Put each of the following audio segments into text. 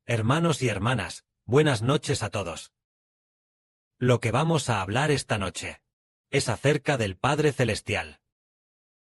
Hermanos y hermanas, buenas noches a todos. Lo que vamos a hablar esta noche es acerca del Padre Celestial,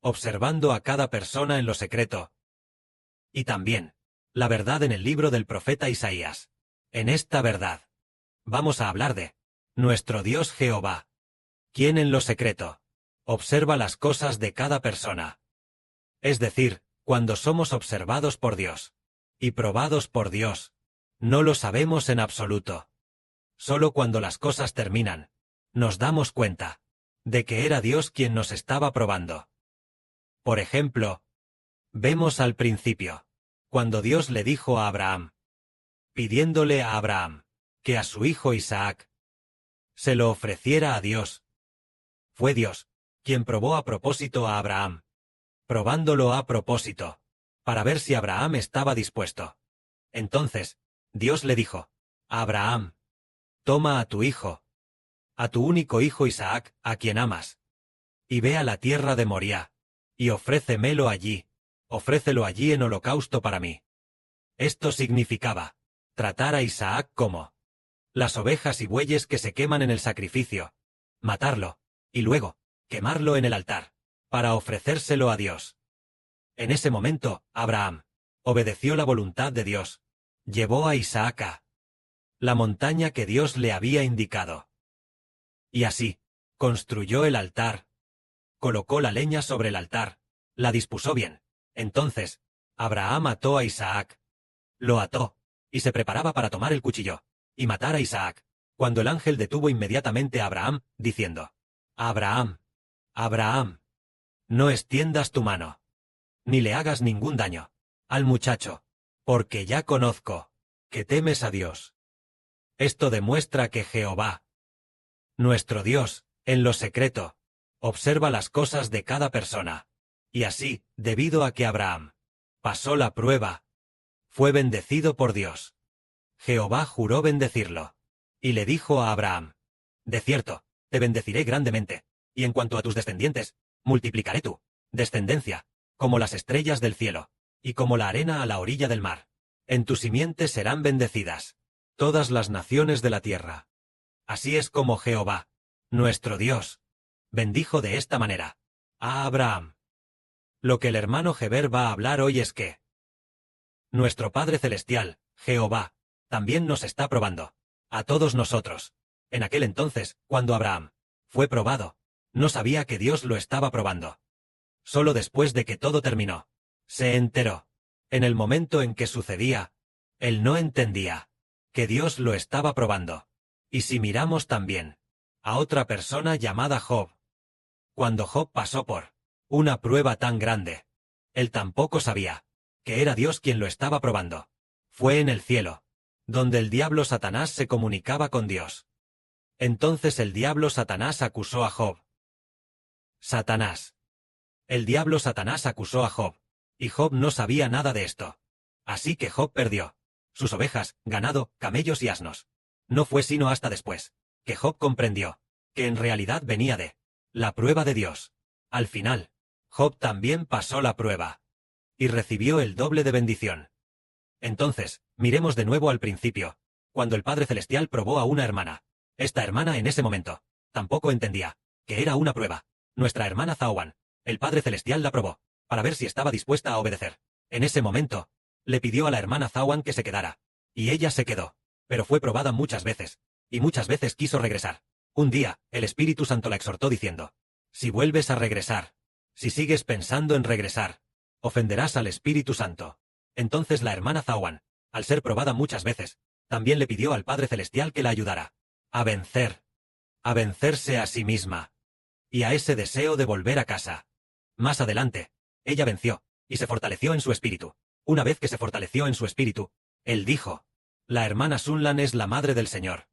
observando a cada persona en lo secreto, y también la verdad en el libro del profeta Isaías. En esta verdad, vamos a hablar de nuestro Dios Jehová, quien en lo secreto observa las cosas de cada persona. Es decir, cuando somos observados por Dios y probados por Dios, no lo sabemos en absoluto. Solo cuando las cosas terminan, nos damos cuenta de que era Dios quien nos estaba probando. Por ejemplo, vemos al principio, cuando Dios le dijo a Abraham, pidiéndole a Abraham que a su hijo Isaac se lo ofreciera a Dios. Fue Dios quien probó a propósito a Abraham, probándolo a propósito, para ver si Abraham estaba dispuesto. Entonces, Dios le dijo, Abraham, toma a tu hijo, a tu único hijo Isaac, a quien amas, y ve a la tierra de Moriah, y ofrécelo allí en holocausto para mí. Esto significaba tratar a Isaac como las ovejas y bueyes que se queman en el sacrificio, matarlo, y luego quemarlo en el altar, para ofrecérselo a Dios. En ese momento, Abraham obedeció la voluntad de Dios, llevó a Isaac a la montaña que Dios le había indicado. Y así, construyó el altar, colocó la leña sobre el altar, la dispuso bien. Entonces, Abraham ató a Isaac. Lo ató, y se preparaba para tomar el cuchillo y matar a Isaac, cuando el ángel detuvo inmediatamente a Abraham, diciendo, Abraham, Abraham, no extiendas tu mano, ni le hagas ningún daño al muchacho, porque ya conozco que temes a Dios. Esto demuestra que Jehová, nuestro Dios, en lo secreto, observa las cosas de cada persona, y así, debido a que Abraham pasó la prueba, fue bendecido por Dios. Jehová juró bendecirlo, y le dijo a Abraham, de cierto, te bendeciré grandemente, y en cuanto a tus descendientes, multiplicaré tu descendencia, como las estrellas del cielo, y como la arena a la orilla del mar. En tu simiente serán bendecidas todas las naciones de la tierra. Así es como Jehová, nuestro Dios, bendijo de esta manera a Abraham. Lo que el hermano Heber va a hablar hoy es que nuestro Padre Celestial, Jehová, también nos está probando, a todos nosotros. En aquel entonces, cuando Abraham fue probado, no sabía que Dios lo estaba probando. Solo después de que todo terminó, se enteró. En el momento en que sucedía, él no entendía que Dios lo estaba probando. Y si miramos también a otra persona llamada Job, cuando Job pasó por una prueba tan grande, él tampoco sabía que era Dios quien lo estaba probando. Fue en el cielo, donde el diablo Satanás se comunicaba con Dios. Entonces el diablo Satanás acusó a Job. El diablo Satanás acusó a Job, y Job no sabía nada de esto. Así que Job perdió sus ovejas, ganado, camellos y asnos. No fue sino hasta después que Job comprendió que en realidad venía de la prueba de Dios. Al final, Job también pasó la prueba y recibió el doble de bendición. Entonces, miremos de nuevo al principio, cuando el Padre Celestial probó a una hermana. Esta hermana en ese momento tampoco entendía que era una prueba. Nuestra hermana Zawan, el Padre Celestial la probó para ver si estaba dispuesta a obedecer. En ese momento, le pidió a la hermana Zawan que se quedara, y ella se quedó, pero fue probada muchas veces, y muchas veces quiso regresar. Un día, el Espíritu Santo la exhortó diciendo, si vuelves a regresar, si sigues pensando en regresar, ofenderás al Espíritu Santo. Entonces la hermana Zawan, al ser probada muchas veces, también le pidió al Padre Celestial que la ayudara a vencerse a sí misma, y a ese deseo de volver a casa. Más adelante, ella venció, y se fortaleció en su espíritu. Una vez que se fortaleció en su espíritu, él dijo, la hermana Sunlan es la madre del Señor.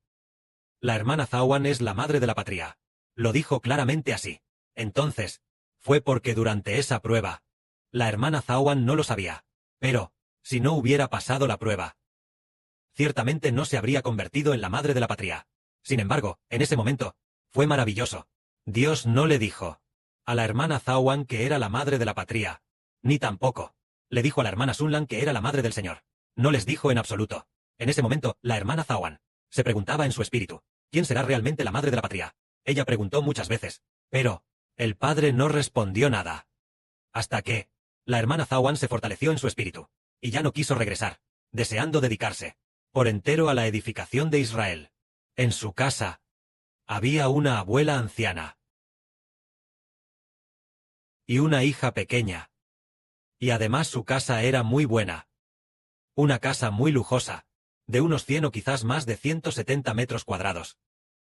La hermana Zawan es la madre de la patria. Lo dijo claramente así. Entonces, fue porque durante esa prueba, la hermana Zawan no lo sabía. Pero, si no hubiera pasado la prueba, ciertamente no se habría convertido en la madre de la patria. Sin embargo, en ese momento, fue maravilloso. Dios no le dijo a la hermana Zawan que era la madre de la patria, ni tampoco le dijo a la hermana Sunlan que era la madre del Señor. No les dijo en absoluto En ese momento, la hermana Zawan se preguntaba en su espíritu, ¿quién será realmente la madre de la patria? Ella preguntó muchas veces, pero el padre no respondió nada. Hasta que la hermana Zawan se fortaleció en su espíritu, y ya no quiso regresar, deseando dedicarse por entero a la edificación de Israel. En su casa había una abuela anciana y una hija pequeña. Y además su casa era muy buena. Una casa muy lujosa, de unos 100 o quizás más de 170 metros cuadrados.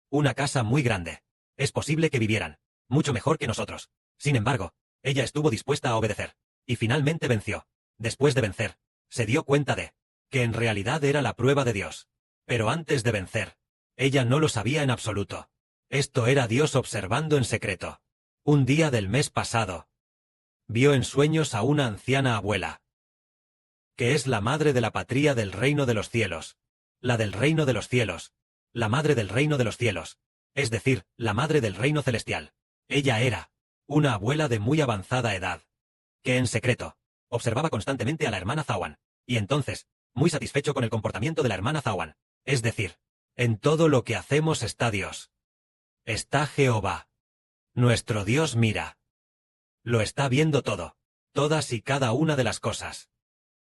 Una casa muy grande. Es posible que vivieran mucho mejor que nosotros. Sin embargo, ella estuvo dispuesta a obedecer. Y finalmente venció. Después de vencer, se dio cuenta de que en realidad era la prueba de Dios. Pero antes de vencer, ella no lo sabía en absoluto. Esto era Dios observando en secreto. Un día del mes pasado, vio en sueños a una anciana abuela, que es la madre de la patria del reino de los cielos, la del reino de los cielos, la madre del reino de los cielos, es decir, la madre del reino celestial. Ella era una abuela de muy avanzada edad, que en secreto observaba constantemente a la hermana Zawan, y entonces, muy satisfecho con el comportamiento de la hermana Zawan, es decir, en todo lo que hacemos está Dios. Está Jehová. Nuestro Dios mira. Lo está viendo todo, todas y cada una de las cosas.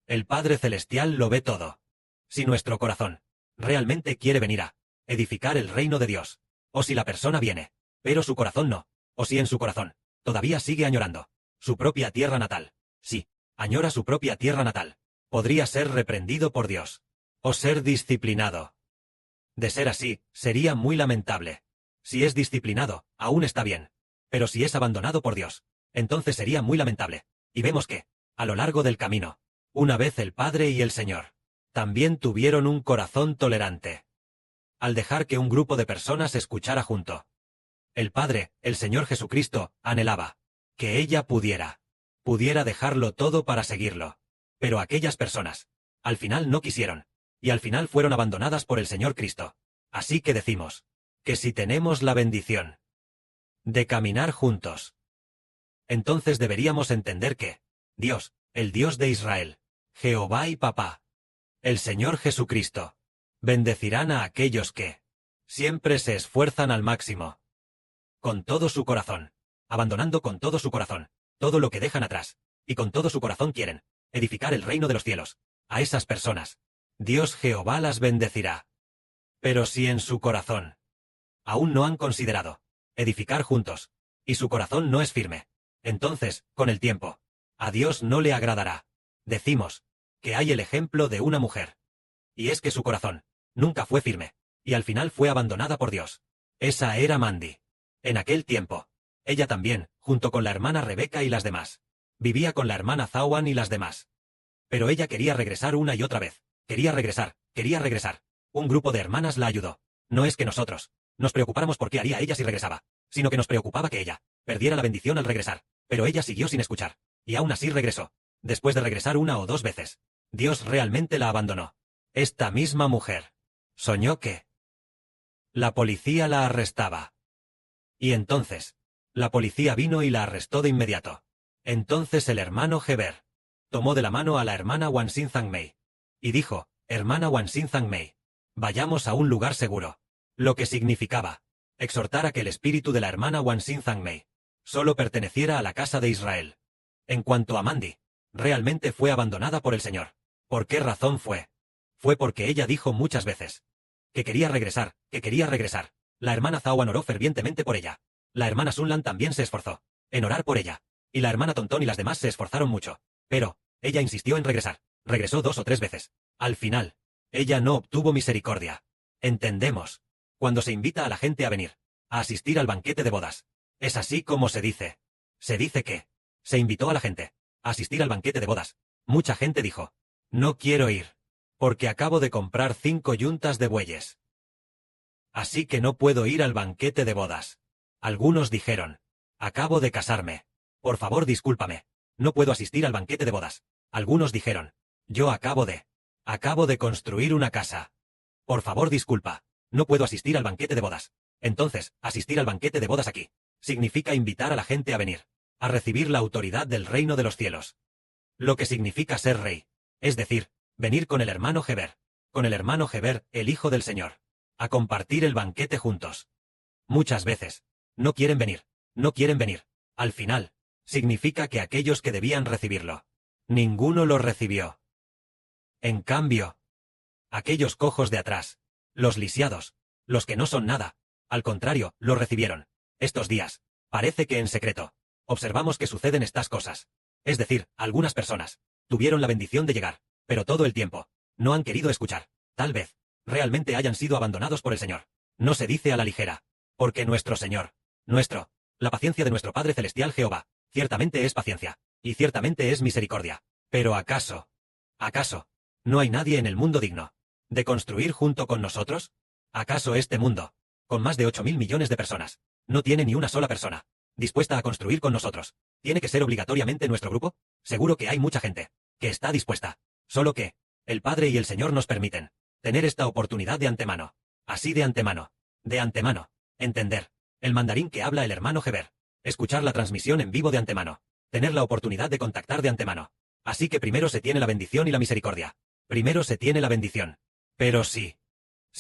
El Padre Celestial lo ve todo. Si nuestro corazón realmente quiere venir a edificar el reino de Dios, o si la persona viene, pero su corazón no, o si en su corazón todavía sigue añorando su propia tierra natal, sí, añora su propia tierra natal, podría ser reprendido por Dios, o ser disciplinado. De ser así, sería muy lamentable. Si es disciplinado, aún está bien. Pero si es abandonado por Dios, entonces sería muy lamentable. Y vemos que, a lo largo del camino, una vez el Padre y el Señor también tuvieron un corazón tolerante. Al dejar que un grupo de personas escuchara junto. El Padre, el Señor Jesucristo, anhelaba que ella pudiera dejarlo todo para seguirlo. Pero aquellas personas, al final no quisieron, y al final fueron abandonadas por el Señor Cristo. Así que decimos, que si tenemos la bendición de caminar juntos, entonces deberíamos entender que Dios, el Dios de Israel, Jehová y Papá, el Señor Jesucristo, bendecirán a aquellos que siempre se esfuerzan al máximo, con todo su corazón, abandonando con todo su corazón todo lo que dejan atrás, y con todo su corazón quieren edificar el reino de los cielos. A esas personas, Dios Jehová las bendecirá. Pero si en su corazón aún no han considerado edificar juntos, y su corazón no es firme, entonces, con el tiempo, a Dios no le agradará. Decimos que hay el ejemplo de una mujer, y es que su corazón nunca fue firme, y al final fue abandonada por Dios. Esa era Mandy. En aquel tiempo, ella también, junto con la hermana Rebeca y las demás, vivía con la hermana Zawan y las demás. Pero ella quería regresar una y otra vez. Quería regresar, quería regresar. Un grupo de hermanas la ayudó. No es que nosotros nos preocupáramos por qué haría ella si regresaba, sino que nos preocupaba que ella perdiera la bendición al regresar. Pero ella siguió sin escuchar, y aún así regresó. Después de regresar una o dos veces, Dios realmente la abandonó. Esta misma mujer soñó que la policía la arrestaba. Y entonces, la policía vino y la arrestó de inmediato. Entonces el hermano Heber tomó de la mano a la hermana Wansin Zhangmei y dijo, hermana Wansin Zhangmei, vayamos a un lugar seguro. Lo que significaba exhortar a que el espíritu de la hermana Wansin Zhangmei solo perteneciera a la casa de Israel. En cuanto a Mandy, realmente fue abandonada por el Señor. ¿Por qué razón fue? Fue porque ella dijo muchas veces que quería regresar, que quería regresar. La hermana Zawan oró fervientemente por ella. La hermana Sunlan también se esforzó en orar por ella. Y la hermana Tontón y las demás se esforzaron mucho. Pero ella insistió en regresar. Regresó 2 o 3 veces. Al final, ella no obtuvo misericordia. Entendemos. Cuando se invita a la gente a venir, a asistir al banquete de bodas. Es así como se dice. Se dice que se invitó a la gente a asistir al banquete de bodas. Mucha gente dijo, no quiero ir, porque acabo de comprar 5 yuntas de bueyes. Así que no puedo ir al banquete de bodas. Algunos dijeron, acabo de casarme. Por favor discúlpame. No puedo asistir al banquete de bodas. Algunos dijeron, yo acabo de construir una casa. Por favor disculpa. No puedo asistir al banquete de bodas. Entonces, asistir al banquete de bodas aquí significa invitar a la gente a venir, a recibir la autoridad del reino de los cielos. Lo que significa ser rey. Es decir, venir con el hermano Heber. con el hermano Heber, el hijo del Señor, a compartir el banquete juntos. Muchas veces, no quieren venir, no quieren venir. Al final, significa que aquellos que debían recibirlo, ninguno lo recibió. En cambio, aquellos cojos de atrás, los lisiados, los que no son nada, al contrario, lo recibieron. Estos días, parece que en secreto, observamos que suceden estas cosas. Es decir, algunas personas tuvieron la bendición de llegar, pero todo el tiempo no han querido escuchar. Tal vez realmente hayan sido abandonados por el Señor. No se dice a la ligera, porque nuestro Señor, la paciencia de nuestro Padre Celestial Jehová, ciertamente es paciencia, y ciertamente es misericordia. Pero ¿acaso no hay nadie en el mundo digno de construir junto con nosotros? ¿Acaso este mundo, con más de 8.000 millones de personas, no tiene ni una sola persona dispuesta a construir con nosotros? ¿Tiene que ser obligatoriamente nuestro grupo? Seguro que hay mucha gente que está dispuesta, solo que el Padre y el Señor nos permiten tener esta oportunidad de antemano, así de antemano, entender el mandarín que habla el hermano Heber, escuchar la transmisión en vivo de antemano, tener la oportunidad de contactar de antemano. Así que primero se tiene la bendición y la misericordia. Primero se tiene la bendición. Pero si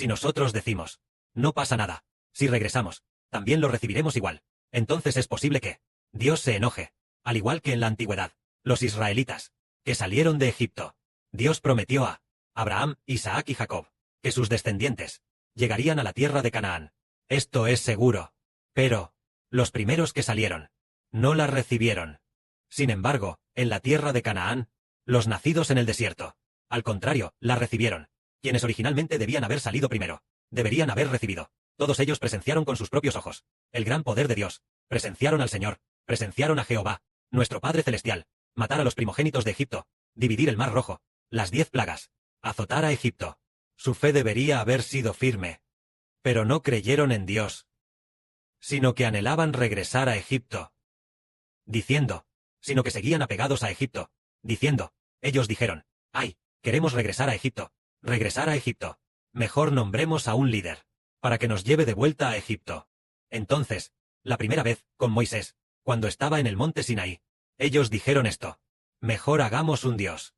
nosotros decimos, no pasa nada, si regresamos, también lo recibiremos igual, entonces es posible que Dios se enoje, al igual que en la antigüedad, los israelitas, que salieron de Egipto. Dios prometió a Abraham, Isaac y Jacob, que sus descendientes llegarían a la tierra de Canaán. Esto es seguro. Pero los primeros que salieron no la recibieron. Sin embargo, en la tierra de Canaán, los nacidos en el desierto, al contrario, la recibieron. Quienes originalmente debían haber salido primero, deberían haber recibido. Todos ellos presenciaron con sus propios ojos el gran poder de Dios, presenciaron al Señor, presenciaron a Jehová, nuestro Padre Celestial, matar a los primogénitos de Egipto, dividir el mar rojo, las 10 plagas, azotar a Egipto. Su fe debería haber sido firme. Pero no creyeron en Dios, sino que anhelaban regresar a Egipto. Sino que seguían apegados a Egipto, diciendo, ellos dijeron, ¡ay, queremos regresar a Egipto! Regresar a Egipto. Mejor nombremos a un líder, para que nos lleve de vuelta a Egipto. Entonces, la primera vez, con Moisés, cuando estaba en el monte Sinaí, ellos dijeron esto, mejor hagamos un Dios.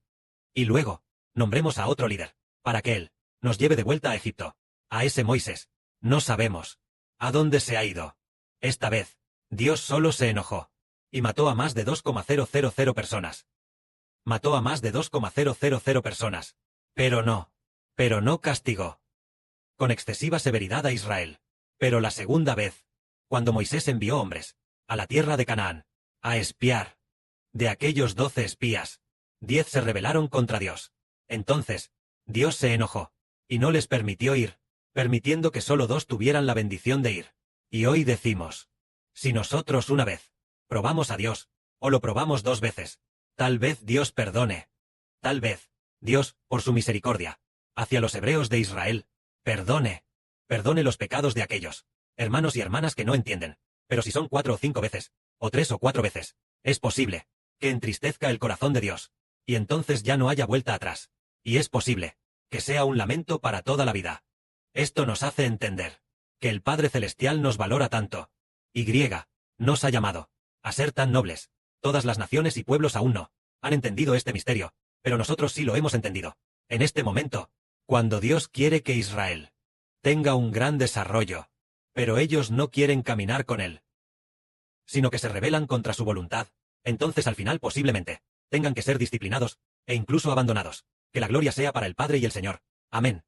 Y luego, nombremos a otro líder, para que él nos lleve de vuelta a Egipto. A ese Moisés, no sabemos a dónde se ha ido. Esta vez, Dios solo se enojó y mató a más de 2,000 personas. Mató a más de 2,000 personas. Pero no castigó con excesiva severidad a Israel. Pero la segunda vez, cuando Moisés envió hombres a la tierra de Canaán a espiar, de aquellos 12 espías, 10 se rebelaron contra Dios. Entonces, Dios se enojó y no les permitió ir, permitiendo que solo 2 tuvieran la bendición de ir. Y hoy decimos, si nosotros una vez probamos a Dios, o lo probamos 2 veces, tal vez Dios perdone. Tal vez Dios, por su misericordia, hacia los hebreos de Israel, perdone los pecados de aquellos hermanos y hermanas que no entienden. Pero si son 4 o 5 veces, o 3 o 4 veces, es posible que entristezca el corazón de Dios, y entonces ya no haya vuelta atrás. Y es posible que sea un lamento para toda la vida. Esto nos hace entender que el Padre Celestial nos valora tanto, y nos ha llamado a ser tan nobles. Todas las naciones y pueblos aún no han entendido este misterio, pero nosotros sí lo hemos entendido. En este momento, cuando Dios quiere que Israel tenga un gran desarrollo, pero ellos no quieren caminar con él, sino que se rebelan contra su voluntad, entonces al final posiblemente tengan que ser disciplinados, e incluso abandonados. Que la gloria sea para el Padre y el Señor. Amén.